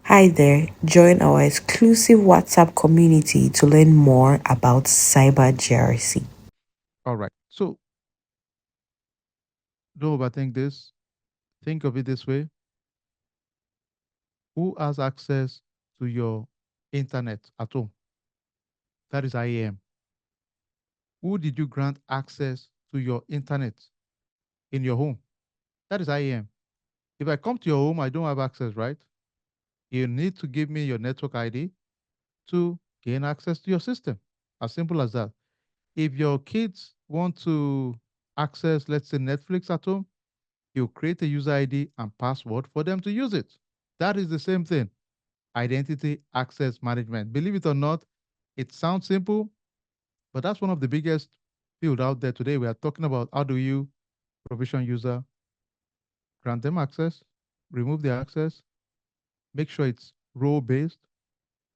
Hi there, join our exclusive WhatsApp community to learn more about Cyber GRC. All right. So don't overthink this. Think of it this way. Who has access to your internet at home? That is IAM. Who did you grant access to your internet in your home? That is IAM. If I come to your home, I don't have access, right? You need to give me your network ID to gain access to your system. As simple as that. If your kids want to access, let's say, Netflix at home, you create a user ID and password for them to use it. That is the same thing. Identity access management. Believe it or not, it sounds simple, but that's one of the biggest field out there today. We are talking about how do you provision user, grant them access, remove their access, make sure it's role based,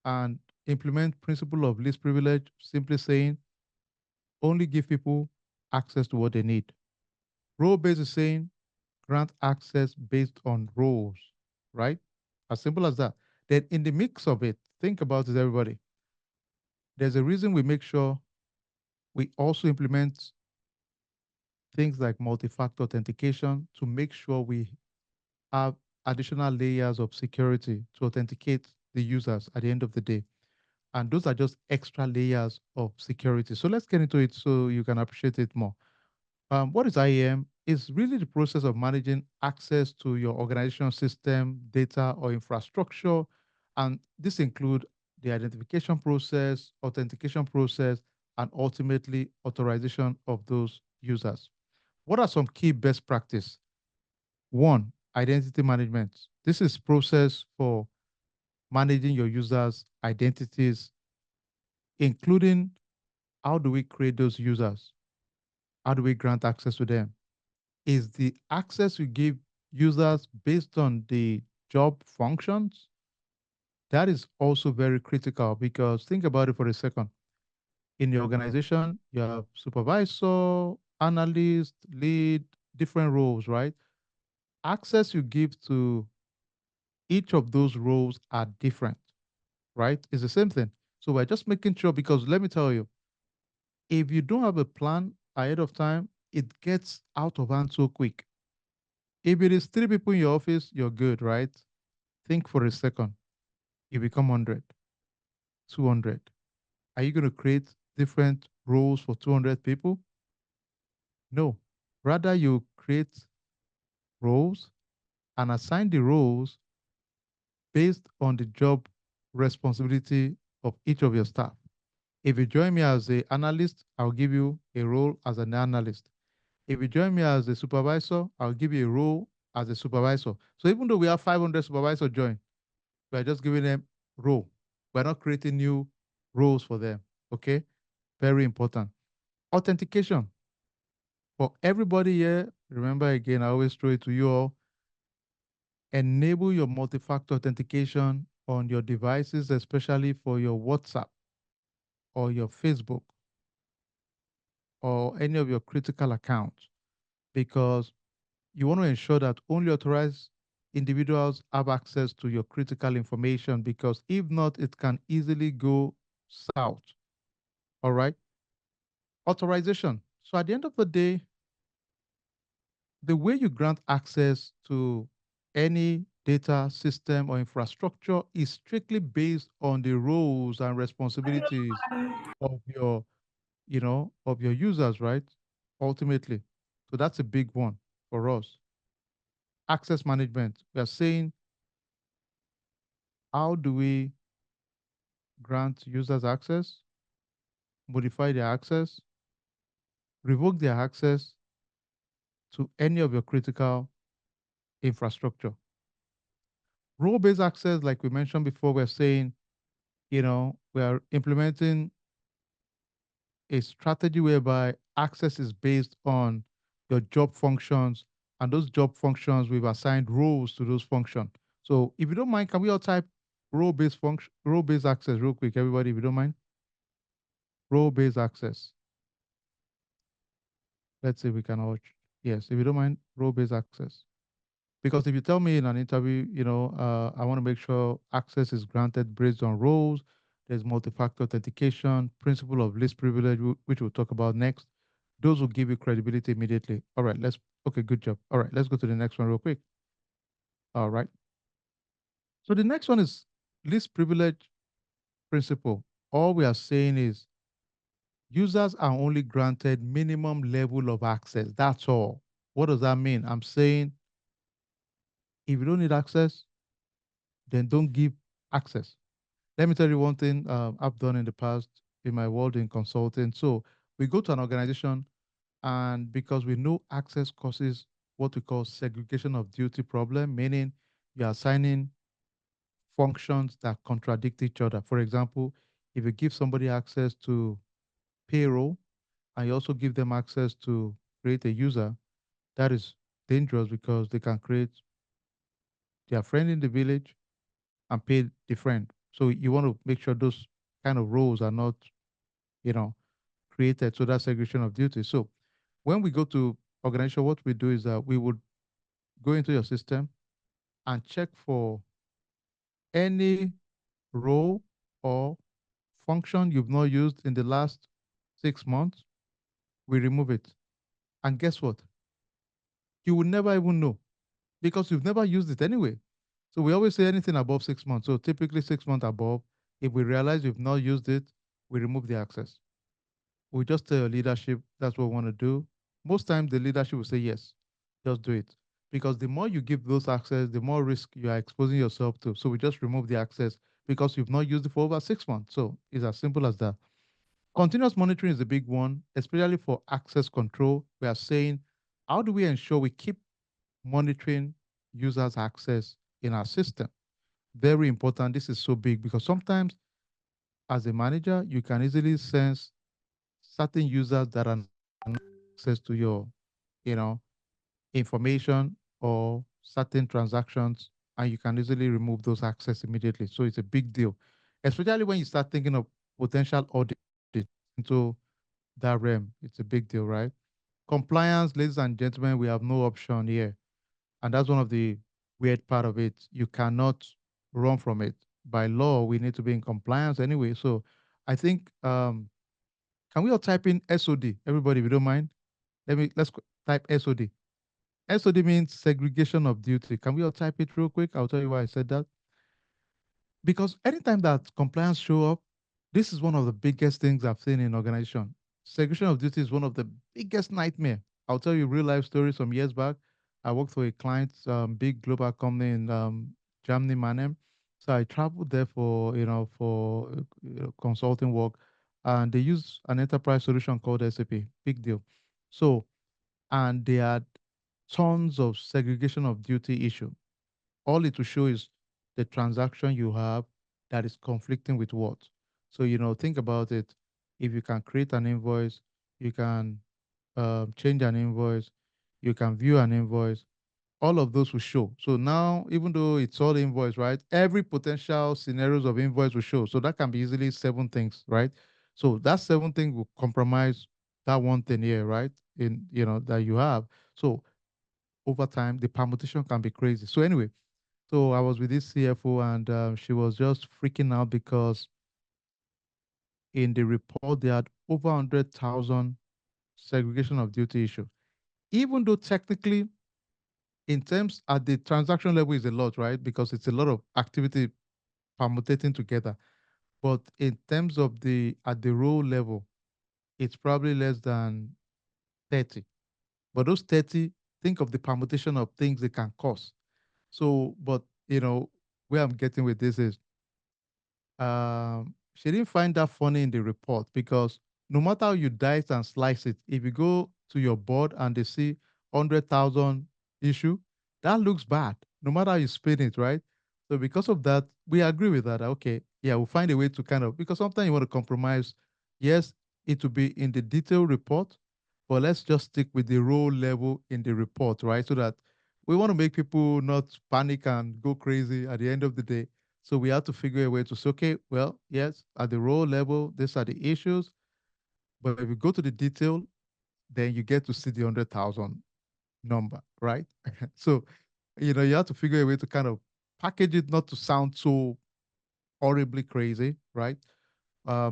and implement principle of least privilege, simply saying only give people access to what they need. Role based is saying grant access based on roles, right? As simple as that. Then in the mix of it, think about it, everybody. There's a reason we make sure we also implement things like multi-factor authentication to make sure we have additional layers of security to authenticate the users at the end of the day. And those are just extra layers of security. So let's get into it so you can appreciate it more. What is IAM? It's really the process of managing access to your organization system, data, or infrastructure. And this include the identification process, authentication process, and ultimately authorization of those users. What are some key best practice? One, identity management. This is process for managing your users' identities, including how do we create those users? How do we grant access to them? Is the access you give users based on the job functions? That is also very critical because think about it for a second. In your organization, you have supervisor, analyst, lead, different roles, right? Access you give to each of those roles are different, right? It's the same thing. So we're just making sure because let me tell you, if you don't have a plan ahead of time, it gets out of hand so quick. If it is three people in your office, you're good, right? Think for a second. You become 100, 200. Are you going to create different roles for 200 people? No. Rather, you create roles and assign the roles based on the job responsibility of each of your staff. If you join me as an analyst, I'll give you a role as an analyst. If you join me as a supervisor, I'll give you a role as a supervisor. So even though we have 500 supervisors join, we're just giving them role. We're not creating new roles for them. Okay? Very important. Authentication. For everybody here, remember again, I always throw it to you all. Enable your multi-factor authentication on your devices, especially for your WhatsApp or your Facebook or any of your critical accounts, because you want to ensure that only authorized individuals have access to your critical information, because if not, it can easily go south. All right. Authorization. So at the end of the day, the way you grant access to any data system or infrastructure is strictly based on the roles and responsibilities of your, of your users, right? Ultimately. So that's a big one for us. Access management. We are saying, how do we grant users access, modify their access, revoke their access to any of your critical infrastructure? Role-based access, like we mentioned before, we're saying, we are implementing a strategy whereby access is based on your job functions, and those job functions, we've assigned roles to those functions. So if you don't mind, can we all type role-based function, role-based access real quick, everybody, if you don't mind? Role-based access. Let's see if we can all, yes, if you don't mind, role-based access. Because if you tell me in an interview, I want to make sure access is granted based on roles, there's multi-factor authentication, principle of least privilege, which we'll talk about next. Those will give you credibility immediately. All right, okay, good job. All right, let's go to the next one real quick. All right. So the next one is least privilege principle. All we are saying is users are only granted minimum level of access. That's all. What does that mean? I'm saying if you don't need access, then don't give access. Let me tell you one thing I've done in the past in my world in consulting. So we go to an organization, and because we know access causes what we call segregation of duty problem, meaning you're assigning functions that contradict each other. For example, if you give somebody access to payroll and you also give them access to create a user, that is dangerous because they can create their friend in the village and pay the friend. So you want to make sure those kind of roles are not, you know, created. So that's segregation of duties. So when we go to organization, what we do is that we would go into your system and check for any role or function you've not used in the last 6 months. We remove it. And guess what? You will never even know because you've never used it anyway. So we always say anything above 6 months. So typically 6 months above, if we realize you've not used it, we remove the access. We just tell your leadership that's what we want to do. Most times the leadership will say yes, just do it. Because the more you give those access, the more risk you are exposing yourself to. So we just remove the access because you've not used it for over 6 months. So it's as simple as that. Continuous monitoring is a big one, especially for access control. We are saying, how do we ensure we keep monitoring users' access in our system? Very important. This is so big because sometimes as a manager, you can easily sense certain users that are not access to your, you know, information or certain transactions, and you can easily remove those access immediately. So it's a big deal, especially when you start thinking of potential audit into that realm. It's a big deal, right? Compliance, ladies and gentlemen, we have no option here. And that's one of the weird part of it. You cannot run from it. By law, we need to be in compliance anyway. So I think can we all type in SOD? Everybody, if you don't mind. Type SOD. SOD means segregation of duty. Can we all type it real quick? I'll tell you why I said that. Because anytime that compliance show up, this is one of the biggest things I've seen in organization. Segregation of duty is one of the biggest nightmare. I'll tell you real life stories some years back. I worked for a client, big global company in Germany, Mannheim. So I traveled there for consulting work, and they use an enterprise solution called SAP. Big deal. So and they had tons of segregation of duty issue. All it will show is the transaction you have that is conflicting with what. So, think about it. If you can create an invoice, you can change an invoice, you can view an invoice, all of those will show. So now, even though it's all invoice, right? Every potential scenarios of invoice will show. So that can be easily seven things, right? So that seven thing will compromise that one thing here, right? That you have. So over time, the permutation can be crazy. So anyway, so I was with this CFO, and she was just freaking out because in the report they had over 100,000 segregation of duty issue. Even though technically, in terms at the transaction level is a lot, right? Because it's a lot of activity permutating together. But in terms of the at the role level, it's probably less than 30. But those 30, think of the permutation of things they can cause. So, but where I'm getting with this is she didn't find that funny in the report because no matter how you dice and slice it, if you go to your board and they see 100,000 issue, that looks bad, no matter how you spin it, right? So because of that, we agree with that. Okay, yeah, we'll find a way to kind of, because sometimes you want to compromise. Yes, it will be in the detailed report, but let's just stick with the role level in the report, right? So that we want to make people not panic and go crazy at the end of the day. So we have to figure a way to say, okay, well, yes, at the role level, these are the issues. But if you go to the detail, then you get to see the 100,000 number, right? So You have to figure a way to kind of package it not to sound so horribly crazy, right?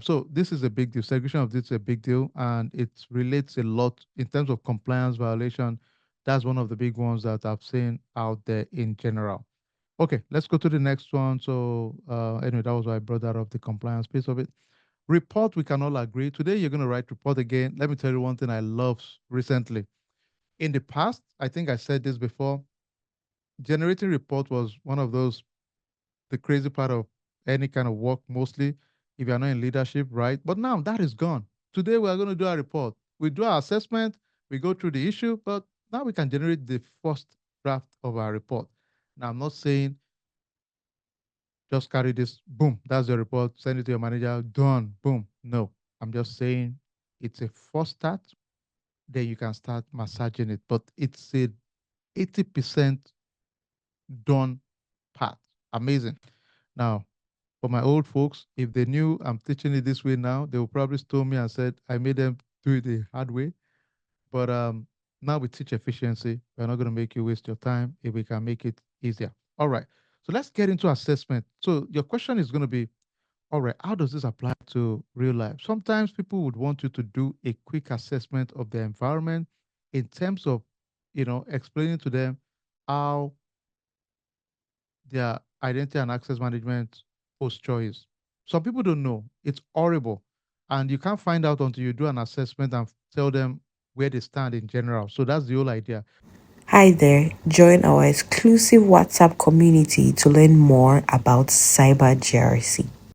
So this is a big deal. Segregation of this is a big deal, and it relates a lot in terms of compliance violation. That's one of the big ones that I've seen out there in general. Okay, let's go to the next one. So anyway, that was why I brought that up, the compliance piece of it. Report, we can all agree. Today you're going to write report again. Let me tell you one thing I love recently. In the past, I think I said this before, generating report was one of those, the crazy part of any kind of work, mostly if you're not in leadership, right? But now that is gone. Today we are going to do a report. We do our assessment, we go through the issue, but now we can generate the first draft of our report. Now I'm not saying just carry this, boom, that's your report, send it to your manager, done, boom. No, I'm just saying it's a first start, then you can start massaging it. But it's a 80% done part. Amazing. Now, for my old folks, if they knew I'm teaching it this way now, they would probably stone me and said I made them do it the hard way. But now we teach efficiency. We're not going to make you waste your time if we can make it easier. All right. So let's get into assessment. So your question is going to be, all right, how does this apply to real life? Sometimes people would want you to do a quick assessment of the environment in terms of, explaining to them how their identity and access management posture is. Some people don't know. It's horrible. And you can't find out until you do an assessment and tell them where they stand in general. So that's the whole idea. Hi there, join our exclusive WhatsApp community to learn more about Cyber GRC.